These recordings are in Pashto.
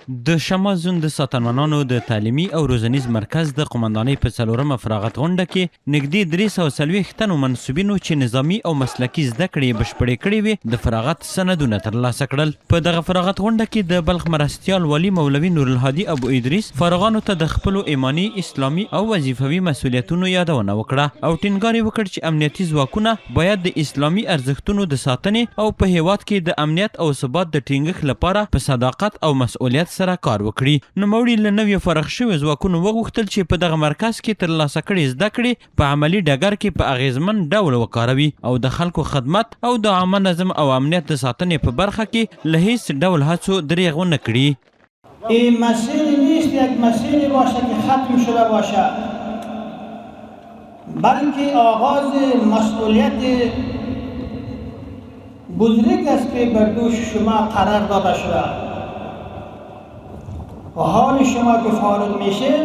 د شمال زون د ساتنمنانو د تعلیمي او روزنیز مرکز د قمندانۍ په څلورمه فراغت غونډه کې نږدې 340 تنو منصوبینو چې نظامي او مسلکي زده کړې بشپړې کړې وې د فراغت سندونه ترلاسه کړل. په دغه فراغت غونډه کې د بلخ مرستیال والي مولوي نورالهادي ابو ادریس فارغانو ته د خپلو ایماني اسلامي او وظیفوي مسؤلیتونو یادونه وکړه او ټینګار یې وکړ چې امنیتي ځواکونه باید د اسلامي ارزښتونو د ساتنې او په هیواد کې د امنیت او ثبات د ټینګښت لپاره په صداقت او مسؤلیت سره کار وکړي. نوموړي له نویو فارغ شویو ځواکونو وغوښتل چې په دغه مرکز کې ترلاسه کړې زده کړې په عملي ډګر کې په اغیزمن ډول وکاروي او د خلکو خدمت او د عامه نظم او امنیت د ساتنې په برخه کې له هیڅ ډول هڅو دریغ ونه کړي. این مسیر نیست یک مسیری باشه که ختم شده باشه، بلکه آغاز مسئولیت بزرگ است که بر دوش شما قرار داده شده و حال شما که فارغ میشین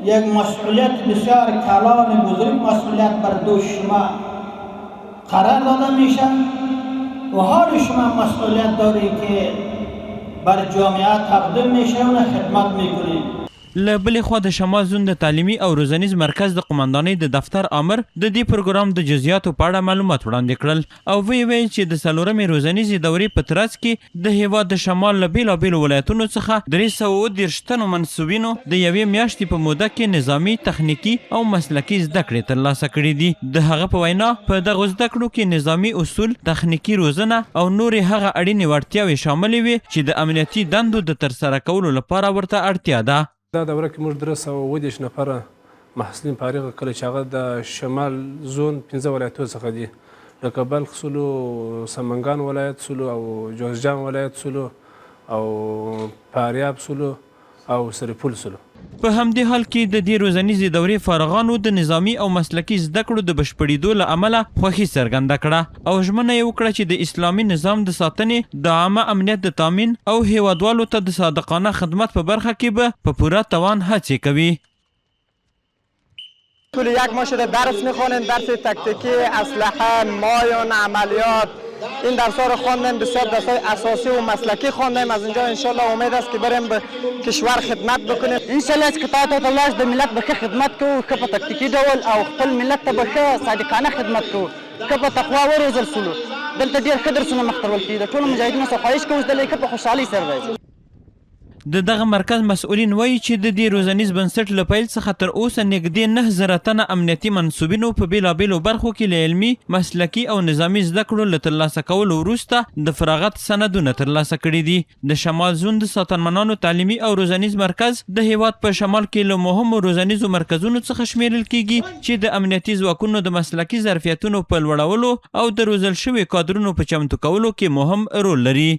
یک مسئولیت بسیار کلان بزرگ مسئولیت بر دوش شما قرار داده میشه و حال شما مسئولیت داری که بر جامعه تقدیم میشه و خدمت میکنید. له بلې خوا د شمال زون د تعلیمي او روزنیز مرکز د قمندانۍ د دفتر آمر د دې پروګرام د جزئیاتو په اړه معلومات وړاندې کړل او ویې ویل چې د څلورمې روزنیزې دورې په ترڅ کې د هیواد د شمال له بېلابېلو ولایتونو څخه 330 تنو منصوبینو د یوې میاشتې په موده کې نظامي تخنیکي او مسلکي زده کړې ترلاسه کړي دي. د هغه په وینا په دغو زده کړو کې نظامي اصول، تخنیکي روزنه او نورې هغه اړینې وړتیاوې شاملې وې چې د امنیتي دندو د ترسره کولو لپاره ورته اړتیا ده. دا دوره کې موږ 330 نفره محصلین فارغ کړل چې هغه د شمال زون 15 ولایتونو څخه دي، لکه بلخ سلو، سمنګان ولایت سلو او جوزجان ولایت سلو او فاریاب سلو او سرپل سلو. په همدې حال کې د دې روزنیزې دورې فارغانو د نظامي او مسلکي زده کړو د بشپړېدو له امله خوښي څرګنده کړه او ژمنه یې وکړه چې د اسلامي نظام د ساتنې، د عامه امنیت د تامین او هیوادوالو ته د صادقانه خدمت په برخه کې به په پوره توان هڅې کوي. طول یک ماه شده درس میخوانیم، درس تکتیکی، اسلحه، مایون، عملیات، این درس ها رو خواندیم، بسیار درس های اساسی و مسلکی خواندیم. از اینجا انشالله امید است که بریم به کشور خدمت بکنیم. انشالله از قطاعات الله د ملت به خدمت کوو، که په تکتیکی ډول او خپل ملت ته به صادقانه خدمت کوو، که په تقوا وروزل سولو. دلته ډېر ښه درسونه مخترول کېږي. د ټولو مجاهدینو څخه خواهش کوو چې دلته که په خوشحالۍ سره راځي. د دغه مرکز مسؤلین وایي چې د دې روزنیز بنسټ له پیل څخه تر اوسه نږدې 9000 تنه امنیتي منصوبینو په بېلابېلو برخو کې له علمي، مسلکي او نظامي زده کړو له ترلاسه کولو وروسته د فراغت سندونه ترلاسه کړي دي. د شمال زون د ساتنمنانو تعلیمي او روزنیز مرکز د هیواد په شمال کې له مهمو روزنیزو مرکزونو څخه شمیرل کیږي چې د امنیتي ځواکونو د مسلکي ظرفیتونو په لوړولو او د روزل شوي کادرونو په چمتو کولو کې مهم رول لري.